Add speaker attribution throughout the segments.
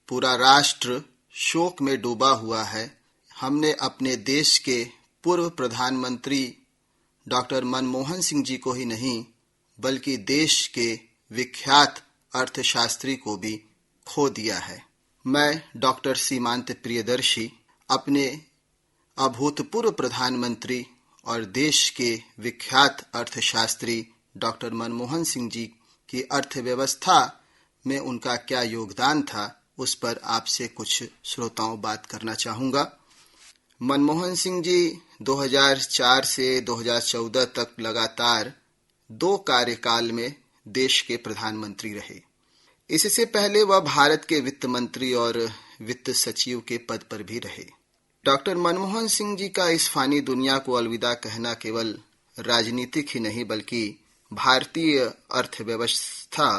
Speaker 1: पूरा राष्ट्र शोक में डूबा हुआ है। हमने अपने देश के पूर्व प्रधानमंत्री डॉक्टर मनमोहन सिंह जी को ही नहीं बल्कि देश के विख्यात अर्थशास्त्री को भी खो दिया है। मैं डॉक्टर सीमांत प्रियदर्शी अपने अभूतपूर्व प्रधानमंत्री और देश के विख्यात अर्थशास्त्री डॉक्टर मनमोहन सिंह जी की अर्थव्यवस्था में उनका क्या योगदान था, उस पर आपसे कुछ श्रोताओं बात करना चाहूँगा। मनमोहन सिंह जी 2004 से 2014 तक लगातार 2 कार्यकाल में देश के प्रधानमंत्री रहे। इससे पहले वह भारत के वित्त मंत्री और वित्त सचिव के पद पर भी रहे। डॉक्टर मनमोहन सिंह जी का इस फानी दुनिया को अलविदा कहना केवल राजनीतिक ही नहीं बल्कि भारतीय अर्थव्यवस्था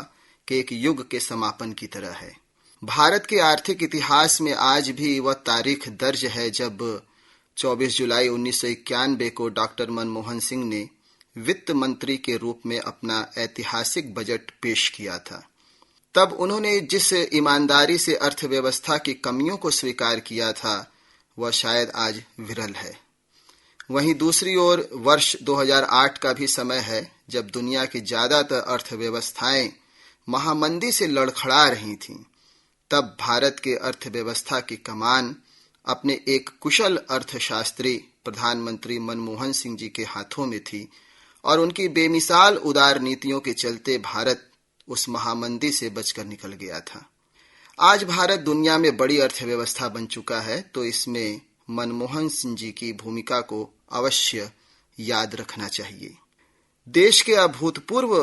Speaker 1: के एक युग के समापन की तरह है। भारत के आर्थिक इतिहास में आज भी वह तारीख दर्ज है जब 24 जुलाई 1991 को डॉक्टर मनमोहन सिंह ने वित्त मंत्री के रूप में अपना ऐतिहासिक बजट पेश किया था। तब उन्होंने जिस ईमानदारी से अर्थव्यवस्था की कमियों को स्वीकार किया था वह शायद आज विरल है। वहीं दूसरी ओर वर्ष 2008 का भी समय है जब दुनिया की ज्यादातर अर्थव्यवस्थाएं महामंदी से लड़खड़ा रही थीं। तब भारत के अर्थव्यवस्था की कमान अपने एक कुशल अर्थशास्त्री प्रधानमंत्री मनमोहन सिंह जी के हाथों में थी और उनकी बेमिसाल उदार नीतियों के चलते भारत उस महामंदी से बचकर निकल गया था। आज भारत दुनिया में बड़ी अर्थव्यवस्था बन चुका है, तो इसमें मनमोहन सिंह जी की भूमिका को अवश्य याद रखना चाहिए। देश के अभूतपूर्व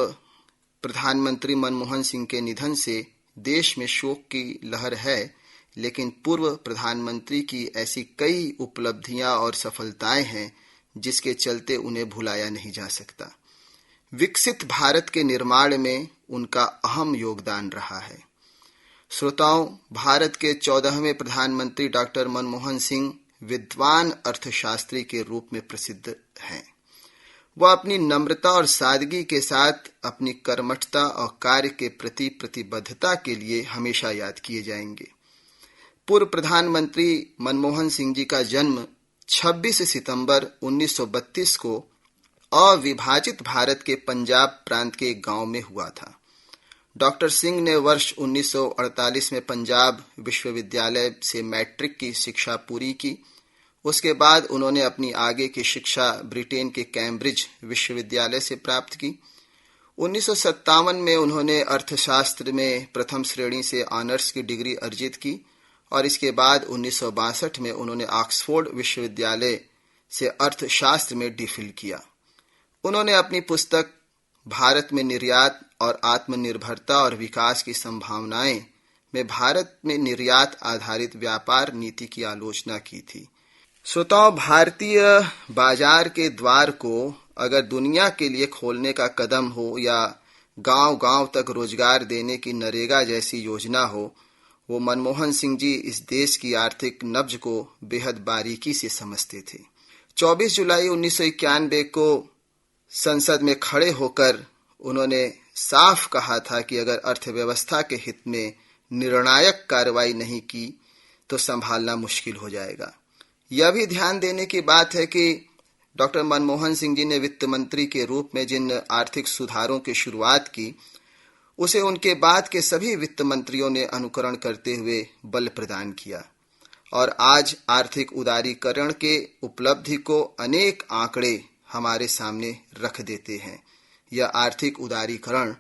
Speaker 1: प्रधानमंत्री मनमोहन सिंह के निधन से देश में शोक की लहर है, लेकिन पूर्व प्रधानमंत्री की ऐसी कई उपलब्धियां और सफलताएं हैं जिसके चलते उन्हें भुलाया नहीं जा सकता। विकसित भारत के निर्माण में उनका अहम योगदान रहा है। श्रोताओं, भारत के 14वें प्रधानमंत्री डॉक्टर मनमोहन सिंह विद्वान अर्थशास्त्री के रूप में प्रसिद्ध हैं। वह अपनी नम्रता और सादगी के साथ अपनी कर्मठता और कार्य के प्रति प्रतिबद्धता के लिए हमेशा याद किए जाएंगे। पूर्व प्रधानमंत्री मनमोहन सिंह जी का जन्म 26 सितंबर 1932 को अविभाजित भारत के पंजाब प्रांत के एक गांव में हुआ था। डॉक्टर सिंह ने वर्ष 1948 में पंजाब विश्वविद्यालय से मैट्रिक की शिक्षा पूरी की। उसके बाद उन्होंने अपनी आगे की शिक्षा ब्रिटेन के कैम्ब्रिज विश्वविद्यालय से प्राप्त की। 1957 में उन्होंने अर्थशास्त्र में प्रथम श्रेणी से ऑनर्स की डिग्री अर्जित की और इसके बाद 1962 में उन्होंने ऑक्सफोर्ड विश्वविद्यालय से अर्थशास्त्र में डीफिल किया। उन्होंने अपनी पुस्तक भारत में निर्यात और आत्मनिर्भरता और विकास की संभावनाएं में भारत में निर्यात आधारित व्यापार नीति की आलोचना की थी। श्रोताओं, भारतीय बाजार के द्वार को अगर दुनिया के लिए खोलने का कदम हो या गांव-गांव तक रोजगार देने की नरेगा जैसी योजना हो, वो मनमोहन सिंह जी इस देश की आर्थिक नब्ज को बेहद बारीकी से समझते थे। 24 जुलाई 1991 को संसद में खड़े होकर उन्होंने साफ कहा था कि अगर अर्थव्यवस्था के हित में निर्णायक कार्रवाई नहीं की तो संभालना मुश्किल हो जाएगा। यह भी ध्यान देने की बात है कि डॉक्टर मनमोहन सिंह जी ने वित्त मंत्री के रूप में जिन आर्थिक सुधारों की शुरुआत की उसे उनके बाद के सभी वित्त मंत्रियों ने अनुकरण करते हुए बल प्रदान किया और आज आर्थिक उदारीकरण के उपलब्धि को अनेक आंकड़े हमारे सामने रख देते हैं। यह आर्थिक उदारीकरण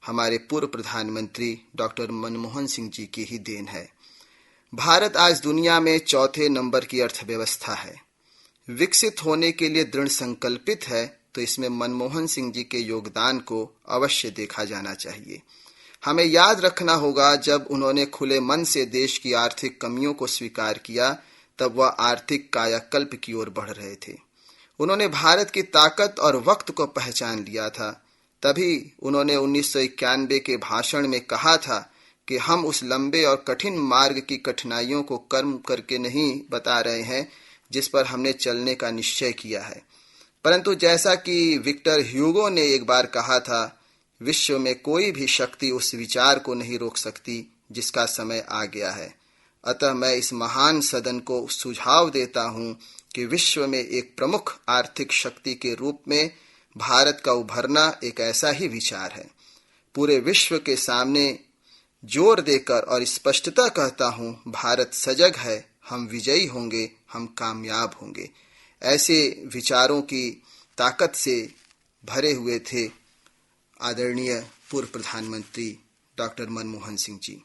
Speaker 1: हमारे पूर्व प्रधानमंत्री डॉक्टर मनमोहन सिंह जी की ही देन है। भारत आज दुनिया में 4थे नंबर की अर्थव्यवस्था है। विकसित होने के लिए दृढ़ संकल्पित है, तो इसमें मनमोहन सिंह जी के योगदान को अवश्य देखा जाना चाहिए। हमें याद रखना होगा, जब उन्होंने खुले मन से देश की आर्थिक कमियों को स्वीकार किया तब वह आर्थिक कायाकल्प की ओर बढ़ रहे थे। उन्होंने भारत की ताकत और वक्त को पहचान लिया था। तभी उन्होंने 1991 के भाषण में कहा था कि हम उस लंबे और कठिन मार्ग की कठिनाइयों को कर्म करके नहीं बता रहे हैं जिस पर हमने चलने का निश्चय किया है, परंतु जैसा कि विक्टर ह्यूगो ने एक बार कहा था, विश्व में कोई भी शक्ति उस विचार को नहीं रोक सकती जिसका समय आ गया है। अतः मैं इस महान सदन को सुझाव देता हूं कि विश्व में एक प्रमुख आर्थिक शक्ति के रूप में भारत का उभरना एक ऐसा ही विचार है। पूरे विश्व के सामने जोर देकर और स्पष्टता कहता हूं, भारत सजग है, हम विजयी होंगे, हम कामयाब होंगे। ऐसे विचारों की ताकत से भरे हुए थे आदरणीय पूर्व प्रधानमंत्री डॉक्टर मनमोहन सिंह जी।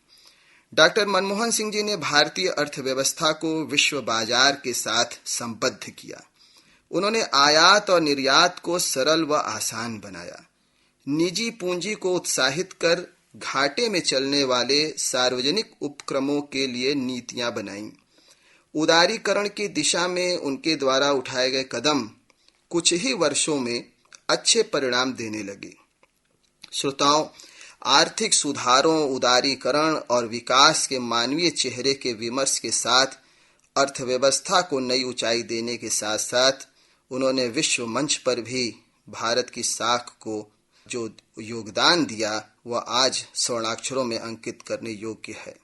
Speaker 1: डॉक्टर मनमोहन सिंह जी ने भारतीय अर्थव्यवस्था को विश्व बाजार के साथ संबद्ध किया। उन्होंने आयात और निर्यात को सरल व आसान बनाया। निजी पूंजी को उत्साहित कर घाटे में चलने वाले सार्वजनिक उपक्रमों के लिए नीतियां बनाईं। उदारीकरण की दिशा में उनके द्वारा उठाए गए कदम कुछ ही वर्षों में अच्छे परिणाम देने लगे। श्रोताओं, आर्थिक सुधारों, उदारीकरण और विकास के मानवीय चेहरे के विमर्श के साथ अर्थव्यवस्था को नई ऊंचाई देने के साथ साथ उन्होंने विश्व मंच पर भी भारत की साख को जो योगदान दिया वह आज स्वर्णाक्षरों में अंकित करने योग्य है।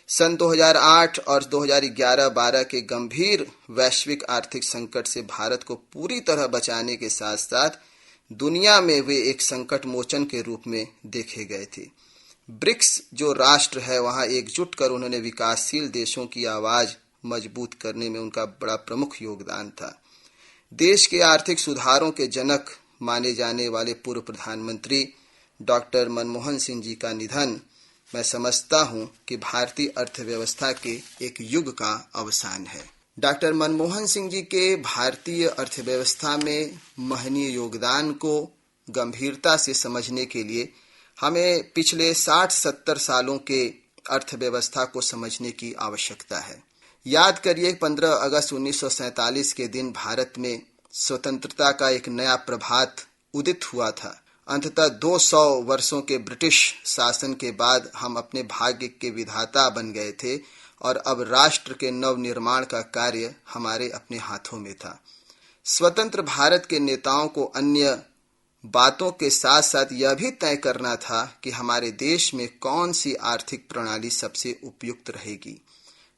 Speaker 1: सन 2008 और 2011-12 के गंभीर वैश्विक आर्थिक संकट से भारत को पूरी तरह बचाने के साथ साथ दुनिया में वे एक संकट मोचन के रूप में देखे गए थे। ब्रिक्स जो राष्ट्र है, वहां एकजुट कर उन्होंने विकासशील देशों की आवाज मजबूत करने में उनका बड़ा प्रमुख योगदान था। देश के आर्थिक सुधारों के जनक माने जाने वाले पूर्व प्रधानमंत्री डॉक्टर मनमोहन सिंह जी का निधन मैं समझता हूं कि भारतीय अर्थव्यवस्था के एक युग का अवसान है। डॉक्टर मनमोहन सिंह जी के भारतीय अर्थव्यवस्था में महनीय योगदान को गंभीरता से समझने के लिए हमें पिछले 60-70 सालों के अर्थव्यवस्था को समझने की आवश्यकता है। याद करिए 15 अगस्त 1947 के दिन भारत में स्वतंत्रता का एक नया प्रभात उदित हुआ था। अंततः 200 वर्षों के ब्रिटिश शासन के बाद हम अपने भाग्य के विधाता बन गए थे और अब राष्ट्र के नव निर्माण का कार्य हमारे अपने हाथों में था। स्वतंत्र भारत के नेताओं को अन्य बातों के साथ साथ यह भी तय करना था कि हमारे देश में कौन सी आर्थिक प्रणाली सबसे उपयुक्त रहेगी,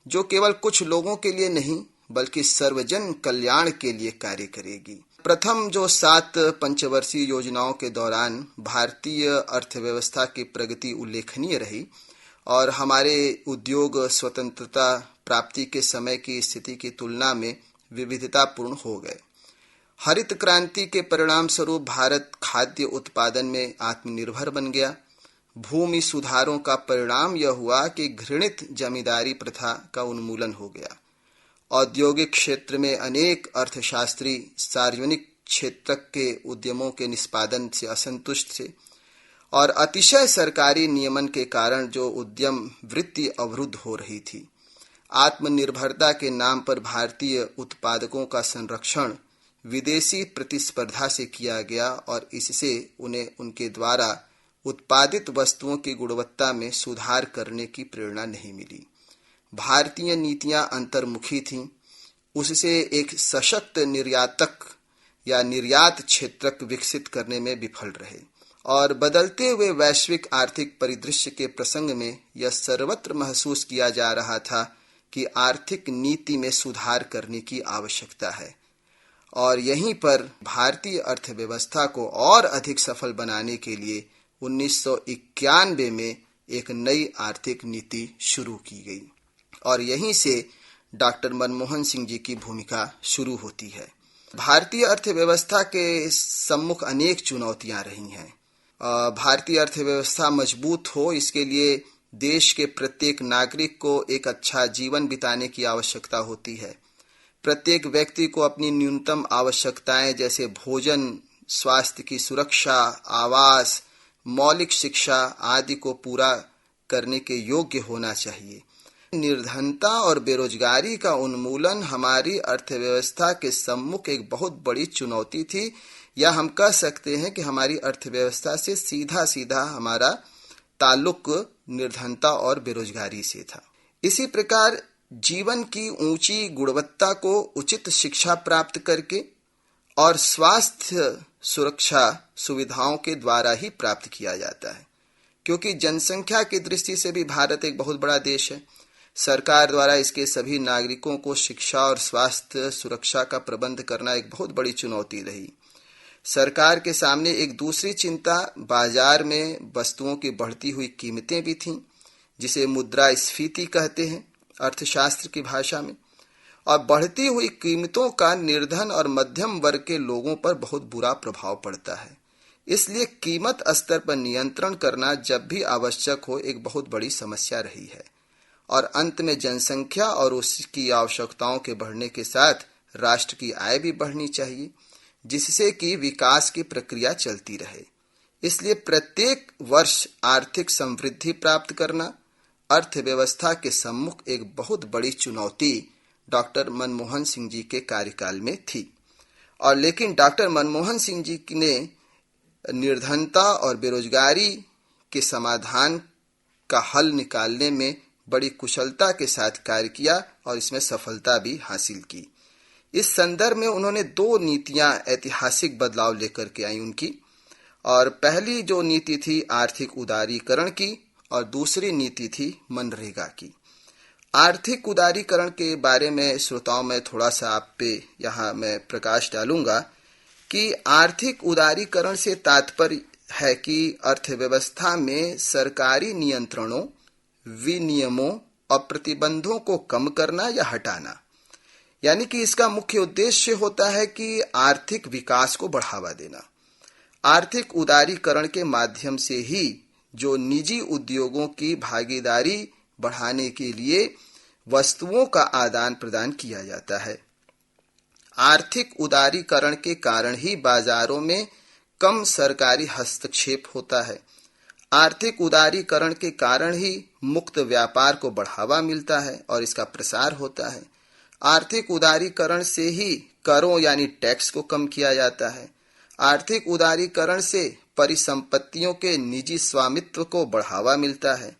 Speaker 1: जो केवल कुछ लोगों के लिए नहीं बल्कि सर्वजन कल्याण के लिए कार्य करेगी। प्रथम जो 7 पंचवर्षीय योजनाओं के दौरान भारतीय अर्थव्यवस्था की प्रगति उल्लेखनीय रही और हमारे उद्योग स्वतंत्रता प्राप्ति के समय की स्थिति की तुलना में विविधतापूर्ण हो गए। हरित क्रांति के परिणाम स्वरूप भारत खाद्य उत्पादन में आत्मनिर्भर बन गया। भूमि सुधारों का परिणाम यह हुआ कि घृणित जमींदारी प्रथा का उन्मूलन हो गया। औद्योगिक क्षेत्र में अनेक अर्थशास्त्री सार्वजनिक क्षेत्र के उद्यमों के निष्पादन से असंतुष्ट थे और अतिशय सरकारी नियमन के कारण जो उद्यम वृत्ति अवरुद्ध हो रही थी। आत्मनिर्भरता के नाम पर भारतीय उत्पादकों का संरक्षण विदेशी प्रतिस्पर्धा से किया गया और इससे उन्हें उनके द्वारा उत्पादित वस्तुओं की गुणवत्ता में सुधार करने की प्रेरणा नहीं मिली। भारतीय नीतियां अंतर्मुखी थीं। उससे एक सशक्त निर्यातक या निर्यात क्षेत्रक विकसित करने में विफल रहे और बदलते हुए वैश्विक आर्थिक परिदृश्य के प्रसंग में यह सर्वत्र महसूस किया जा रहा था कि आर्थिक नीति में सुधार करने की आवश्यकता है और यहीं पर भारतीय अर्थव्यवस्था को और अधिक सफल बनाने के लिए 1991 में एक नई आर्थिक नीति शुरू की गई और यहीं से डॉक्टर मनमोहन सिंह जी की भूमिका शुरू होती है। भारतीय अर्थव्यवस्था के सम्मुख अनेक चुनौतियां रही हैं। भारतीय अर्थव्यवस्था मजबूत हो, इसके लिए देश के प्रत्येक नागरिक को एक अच्छा जीवन बिताने की आवश्यकता होती है। प्रत्येक व्यक्ति को अपनी न्यूनतम आवश्यकताएं जैसे भोजन, स्वास्थ्य की सुरक्षा, आवास, मौलिक शिक्षा आदि को पूरा करने के योग्य होना चाहिए। निर्धनता और बेरोजगारी का उन्मूलन हमारी अर्थव्यवस्था के सम्मुख एक बहुत बड़ी चुनौती थी, या हम कह सकते हैं कि हमारी अर्थव्यवस्था से सीधा सीधा हमारा ताल्लुक निर्धनता और बेरोजगारी से था। इसी प्रकार जीवन की ऊंची गुणवत्ता को उचित शिक्षा प्राप्त करके और स्वास्थ्य सुरक्षा सुविधाओं के द्वारा ही प्राप्त किया जाता है, क्योंकि जनसंख्या की दृष्टि से भी भारत एक बहुत बड़ा देश है। सरकार द्वारा इसके सभी नागरिकों को शिक्षा और स्वास्थ्य सुरक्षा का प्रबंध करना एक बहुत बड़ी चुनौती रही। सरकार के सामने एक दूसरी चिंता बाजार में वस्तुओं की बढ़ती हुई कीमतें भी थीं, जिसे मुद्रास्फीति कहते हैं अर्थशास्त्र की भाषा में। और बढ़ती हुई कीमतों का निर्धन और मध्यम वर्ग के लोगों पर बहुत बुरा प्रभाव पड़ता है। इसलिए कीमत स्तर पर नियंत्रण करना जब भी आवश्यक हो एक बहुत बड़ी समस्या रही है। और अंत में जनसंख्या और उसकी आवश्यकताओं के बढ़ने के साथ राष्ट्र की आय भी बढ़नी चाहिए, जिससे कि विकास की प्रक्रिया चलती रहे। इसलिए प्रत्येक वर्ष आर्थिक समृद्धि प्राप्त करना अर्थव्यवस्था के सम्मुख एक बहुत बड़ी चुनौती डॉक्टर मनमोहन सिंह जी के कार्यकाल में थी। और लेकिन डॉक्टर मनमोहन सिंह जी ने निर्धनता और बेरोजगारी के समाधान का हल निकालने में बड़ी कुशलता के साथ कार्य किया और इसमें सफलता भी हासिल की। इस संदर्भ में उन्होंने 2 नीतियां ऐतिहासिक बदलाव लेकर के आई उनकी। और पहली जो नीति थी आर्थिक उदारीकरण की और दूसरी नीति थी मनरेगा की। आर्थिक उदारीकरण के बारे में श्रोताओं में थोड़ा सा आप पे यहाँ मैं प्रकाश डालूंगा कि आर्थिक उदारीकरण से तात्पर्य है कि अर्थव्यवस्था में सरकारी नियंत्रणों, विनियमों और प्रतिबंधों को कम करना या हटाना। यानी कि इसका मुख्य उद्देश्य होता है कि आर्थिक विकास को बढ़ावा देना। आर्थिक उदारीकरण के माध्यम से ही जो निजी उद्योगों की भागीदारी बढ़ाने के लिए वस्तुओं का आदान प्रदान किया जाता है। आर्थिक उदारीकरण के कारण ही बाजारों में कम सरकारी हस्तक्षेप होता है। आर्थिक उदारीकरण के कारण ही मुक्त व्यापार को बढ़ावा मिलता है और इसका प्रसार होता है। आर्थिक उदारीकरण से ही करों यानी टैक्स को कम किया जाता है। आर्थिक उदारीकरण से परिसंपत्तियों के निजी स्वामित्व को बढ़ावा मिलता है।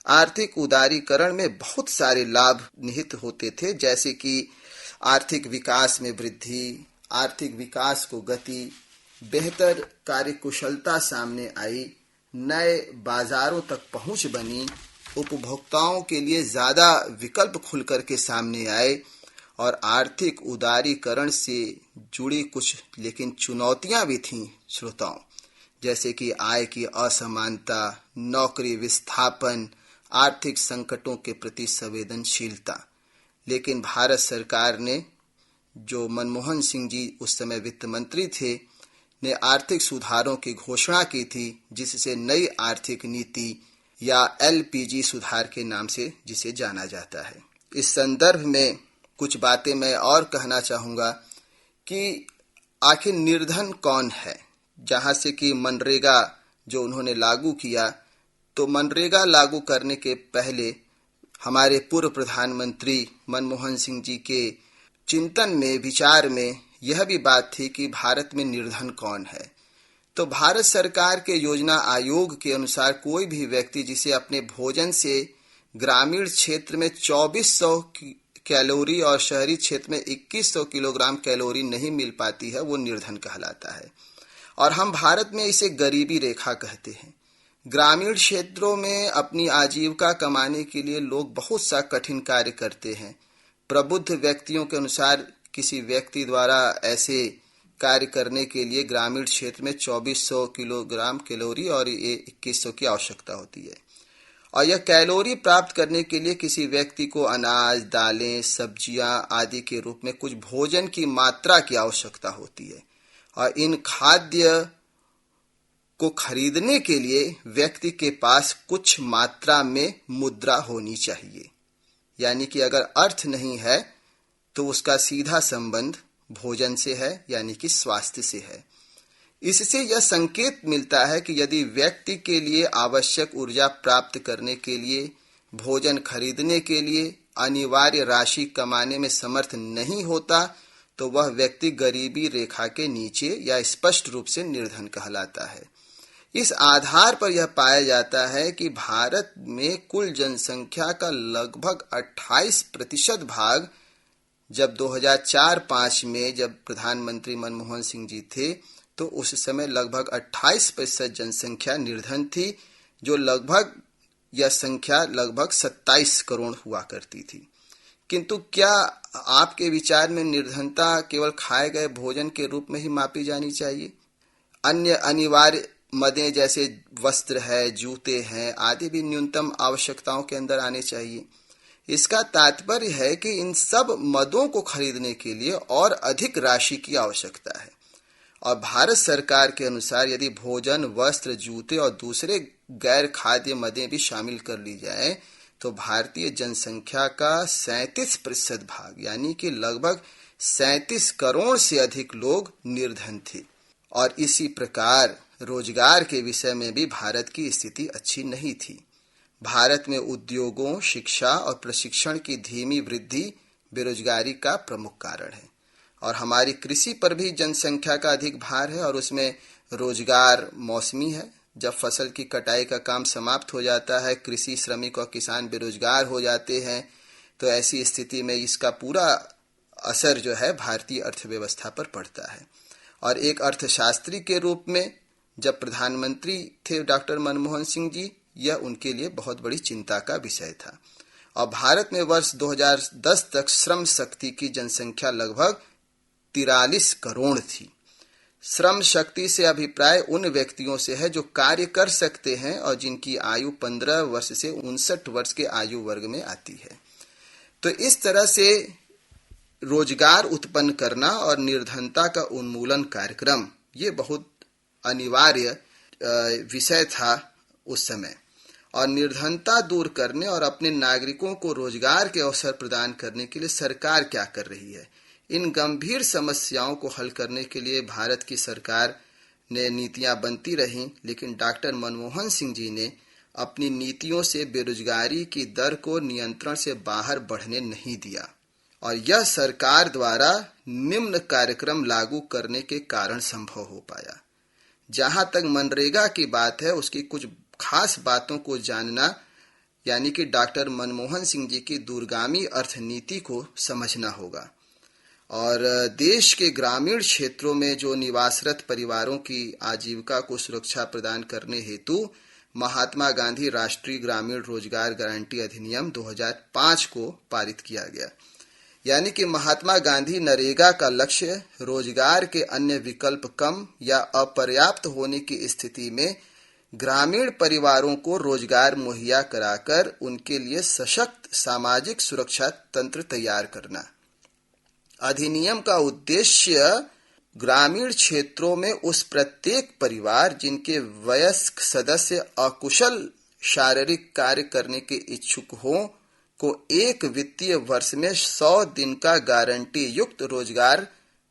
Speaker 1: आर्थिक उदारीकरण में बहुत सारे लाभ निहित होते थे, जैसे कि आर्थिक विकास में वृद्धि, आर्थिक विकास को गति, बेहतर कार्यकुशलता सामने आई, नए बाजारों तक पहुंच बनी, उपभोक्ताओं के लिए ज्यादा विकल्प खुलकर के सामने आए। और आर्थिक उदारीकरण से जुड़ी कुछ लेकिन चुनौतियां भी थीं श्रोताओं, जैसे कि आय की असमानता, नौकरी विस्थापन, आर्थिक संकटों के प्रति संवेदनशीलता। लेकिन भारत सरकार ने, जो मनमोहन सिंह जी उस समय वित्त मंत्री थे, ने आर्थिक सुधारों की घोषणा की थी, जिससे नई आर्थिक नीति या एलपीजी सुधार के नाम से जिसे जाना जाता है। इस संदर्भ में कुछ बातें मैं और कहना चाहूँगा कि आखिर निर्धन कौन है। जहाँ से कि मनरेगा जो उन्होंने लागू किया, तो मनरेगा लागू करने के पहले हमारे पूर्व प्रधानमंत्री मनमोहन सिंह जी के चिंतन में, विचार में यह भी बात थी कि भारत में निर्धन कौन है। तो भारत सरकार के योजना आयोग के अनुसार कोई भी व्यक्ति जिसे अपने भोजन से ग्रामीण क्षेत्र में 2400 कैलोरी और शहरी क्षेत्र में 2100 किलोग्राम कैलोरी नहीं मिल पाती है, वो निर्धन कहलाता है। और हम भारत में इसे गरीबी रेखा कहते हैं। ग्रामीण क्षेत्रों में अपनी आजीविका कमाने के लिए लोग बहुत सा कठिन कार्य करते हैं। प्रबुद्ध व्यक्तियों के अनुसार किसी व्यक्ति द्वारा ऐसे कार्य करने के लिए ग्रामीण क्षेत्र में 2400 किलोग्राम कैलोरी और 2100 की आवश्यकता होती है। और यह कैलोरी प्राप्त करने के लिए किसी व्यक्ति को अनाज, दालें, सब्जियां आदि के रूप में कुछ भोजन की मात्रा की आवश्यकता होती है। और इन खाद्य को खरीदने के लिए व्यक्ति के पास कुछ मात्रा में मुद्रा होनी चाहिए। यानी कि अगर अर्थ नहीं है तो उसका सीधा संबंध भोजन से है, यानी कि स्वास्थ्य से है। इससे यह संकेत मिलता है कि यदि व्यक्ति के लिए आवश्यक ऊर्जा प्राप्त करने के लिए, भोजन खरीदने के लिए अनिवार्य राशि कमाने में समर्थ नहीं होता, तो वह व्यक्ति गरीबी रेखा के नीचे या स्पष्ट रूप से निर्धन कहलाता है। इस आधार पर यह पाया जाता है कि भारत में कुल जनसंख्या का लगभग 28% भाग जब 2004-05 में जब प्रधानमंत्री मनमोहन सिंह जी थे, तो उस समय लगभग 28% जनसंख्या निर्धन थी, जो लगभग यह संख्या लगभग 27 करोड़ हुआ करती थी। किंतु क्या आपके विचार में निर्धनता केवल खाए गए भोजन के रूप में ही मापी जानी चाहिए? अन्य अनिवार्य मदें जैसे वस्त्र है, जूते हैं आदि भी न्यूनतम आवश्यकताओं के अंदर आने चाहिए। इसका तात्पर्य है कि इन सब मदों को खरीदने के लिए और अधिक राशि की आवश्यकता है, और भारत सरकार के अनुसार यदि भोजन, वस्त्र, जूते और दूसरे गैर खाद्य मदें भी शामिल कर ली जाए तो भारतीय जनसंख्या का 37% भाग यानी कि लगभग 37 करोड़ से अधिक लोग निर्धन थे। और इसी प्रकार रोजगार के विषय में भी भारत की स्थिति अच्छी नहीं थी। भारत में उद्योगों, शिक्षा और प्रशिक्षण की धीमी वृद्धि बेरोजगारी का प्रमुख कारण है। और हमारी कृषि पर भी जनसंख्या का अधिक भार है और उसमें रोजगार मौसमी है। जब फसल की कटाई का काम समाप्त हो जाता है, कृषि श्रमिक और किसान बेरोजगार हो जाते हैं, तो ऐसी स्थिति में इसका पूरा असर जो है भारतीय अर्थव्यवस्था पर पड़ता है। और एक अर्थशास्त्री के रूप में जब प्रधानमंत्री थे डॉक्टर मनमोहन सिंह जी, यह उनके लिए बहुत बड़ी चिंता का विषय था। और भारत में वर्ष 2010 तक श्रम शक्ति की जनसंख्या लगभग 43 करोड़ थी। श्रम शक्ति से अभिप्राय उन व्यक्तियों से है जो कार्य कर सकते हैं और जिनकी आयु 15 वर्ष से 59 वर्ष के आयु वर्ग में आती है। तो इस तरह से रोजगार उत्पन्न करना और निर्धनता का उन्मूलन कार्यक्रम ये बहुत अनिवार्य विषय था उस समय। और निर्धनता दूर करने और अपने नागरिकों को रोजगार के अवसर प्रदान करने के लिए सरकार क्या कर रही है, इन गंभीर समस्याओं को हल करने के लिए भारत की सरकार ने नीतियां बनती रहीं, लेकिन डॉक्टर मनमोहन सिंह जी ने अपनी नीतियों से बेरोजगारी की दर को नियंत्रण से बाहर बढ़ने नहीं दिया। और यह सरकार द्वारा निम्न कार्यक्रम लागू करने के कारण संभव हो पाया। जहां तक मनरेगा की बात है, उसकी कुछ खास बातों को जानना यानी कि डॉक्टर मनमोहन सिंह जी की दूरगामी अर्थनीति को समझना होगा। और देश के ग्रामीण क्षेत्रों में जो निवासरत परिवारों की आजीविका को सुरक्षा प्रदान करने हेतु महात्मा गांधी राष्ट्रीय ग्रामीण रोजगार गारंटी अधिनियम 2005 को पारित किया गया। यानी कि महात्मा गांधी नरेगा का लक्ष्य रोजगार के अन्य विकल्प कम या अपर्याप्त होने की स्थिति में ग्रामीण परिवारों को रोजगार मुहैया कराकर उनके लिए सशक्त सामाजिक सुरक्षा तंत्र तैयार करना। अधिनियम का उद्देश्य ग्रामीण क्षेत्रों में उस प्रत्येक परिवार जिनके वयस्क सदस्य अकुशल शारीरिक कार्य करने के इच्छुक हों को एक वित्तीय वर्ष में 100 दिन का गारंटी युक्त रोजगार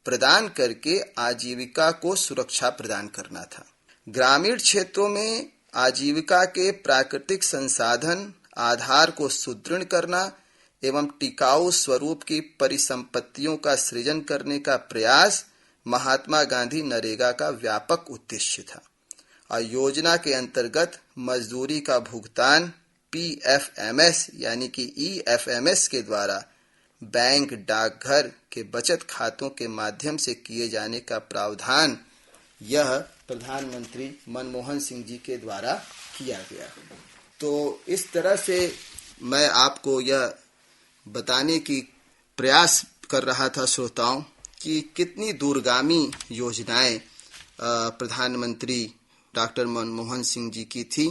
Speaker 1: प्रदान करके आजीविका को सुरक्षा प्रदान करना था। ग्रामीण क्षेत्रों में आजीविका के प्राकृतिक संसाधन आधार को सुदृढ़ करना एवं टिकाऊ स्वरूप की परिसंपत्तियों का सृजन करने का प्रयास महात्मा गांधी नरेगा का व्यापक उद्देश्य था। और योजना के अंतर्गत मजदूरी का भुगतान पीएफएमएस यानी कि ईएफएमएस के द्वारा बैंक, डाकघर के बचत खातों के माध्यम से किए जाने का प्रावधान यह प्रधानमंत्री मनमोहन सिंह जी के द्वारा किया गया। तो इस तरह से मैं आपको यह बताने की प्रयास कर रहा था श्रोताओं कि कितनी दूरगामी योजनाएं प्रधानमंत्री डॉक्टर मनमोहन सिंह जी की थी।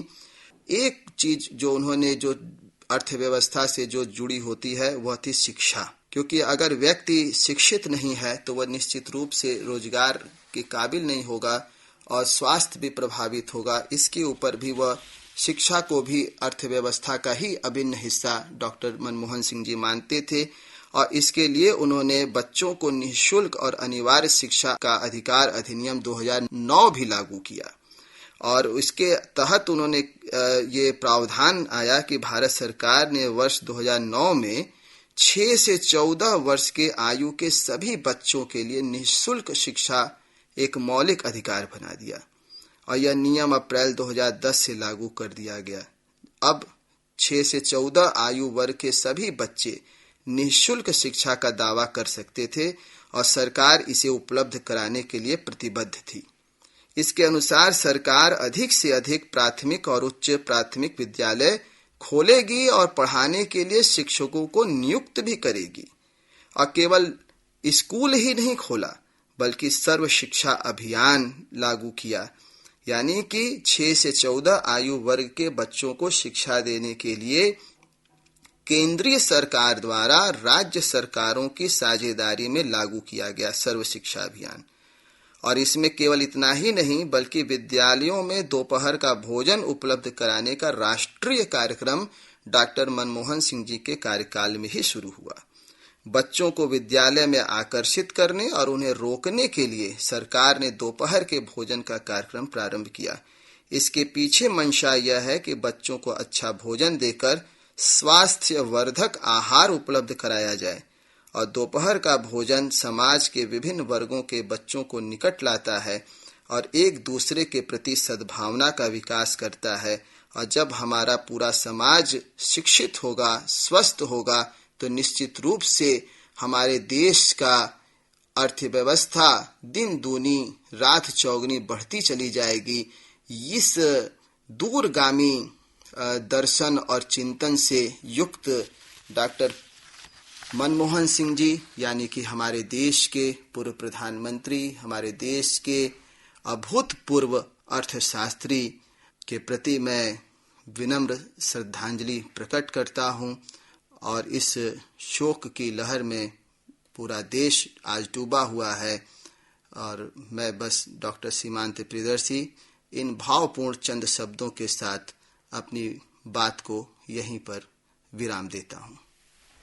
Speaker 1: एक चीज जो उन्होंने जो अर्थव्यवस्था से जो जुड़ी होती है वह थी शिक्षा, क्योंकि अगर व्यक्ति शिक्षित नहीं है तो वह निश्चित रूप से रोजगार के काबिल नहीं होगा और स्वास्थ्य भी प्रभावित होगा। इसके ऊपर भी वह शिक्षा को भी अर्थव्यवस्था का ही अभिन्न हिस्सा डॉक्टर मनमोहन सिंह जी मानते थे और इसके लिए उन्होंने बच्चों को निःशुल्क और अनिवार्य शिक्षा का अधिकार अधिनियम 2009 भी लागू किया। और इसके तहत उन्होंने ये प्रावधान आया कि भारत सरकार ने वर्ष 2009 में 6 से 14 वर्ष के आयु के सभी बच्चों के लिए निःशुल्क शिक्षा एक मौलिक अधिकार बना दिया और यह नियम अप्रैल 2010 से लागू कर दिया गया। अब 6 से 14 आयु वर्ग के सभी बच्चे निःशुल्क शिक्षा का दावा कर सकते थे और सरकार इसे उपलब्ध कराने के लिए प्रतिबद्ध थी। इसके अनुसार सरकार अधिक से अधिक प्राथमिक और उच्च प्राथमिक विद्यालय खोलेगी और पढ़ाने के लिए शिक्षकों को नियुक्त भी करेगी। और केवल स्कूल ही नहीं खोला बल्कि सर्व शिक्षा अभियान लागू किया, यानी कि 6 से 14 आयु वर्ग के बच्चों को शिक्षा देने के लिए केंद्रीय सरकार द्वारा राज्य सरकारों की साझेदारी में लागू किया गया सर्व शिक्षा अभियान। और इसमें केवल इतना ही नहीं बल्कि विद्यालयों में दोपहर का भोजन उपलब्ध कराने का राष्ट्रीय कार्यक्रम डॉक्टर मनमोहन सिंह जी के कार्यकाल में ही शुरू हुआ। बच्चों को विद्यालय में आकर्षित करने और उन्हें रोकने के लिए सरकार ने दोपहर के भोजन का कार्यक्रम प्रारंभ किया। इसके पीछे मंशा यह है कि बच्चों को अच्छा भोजन देकर स्वास्थ्यवर्धक आहार उपलब्ध कराया जाए। और दोपहर का भोजन समाज के विभिन्न वर्गों के बच्चों को निकट लाता है और एक दूसरे के प्रति सद्भावना का विकास करता है। और जब हमारा पूरा समाज शिक्षित होगा, स्वस्थ होगा, तो निश्चित रूप से हमारे देश का अर्थव्यवस्था दिन दूनी रात चौगुनी बढ़ती चली जाएगी। इस दूरगामी दर्शन और चिंतन से युक्त डॉक्टर मनमोहन सिंह जी, यानी कि हमारे देश के पूर्व प्रधानमंत्री, हमारे देश के अभूतपूर्व अर्थशास्त्री के प्रति मैं विनम्र श्रद्धांजलि प्रकट करता हूं। और इस शोक की लहर में पूरा देश आज डूबा हुआ है। और मैं बस डॉक्टर सीमांत प्रियदर्शी इन भावपूर्ण चंद शब्दों के साथ अपनी बात को यहीं पर विराम देता हूं।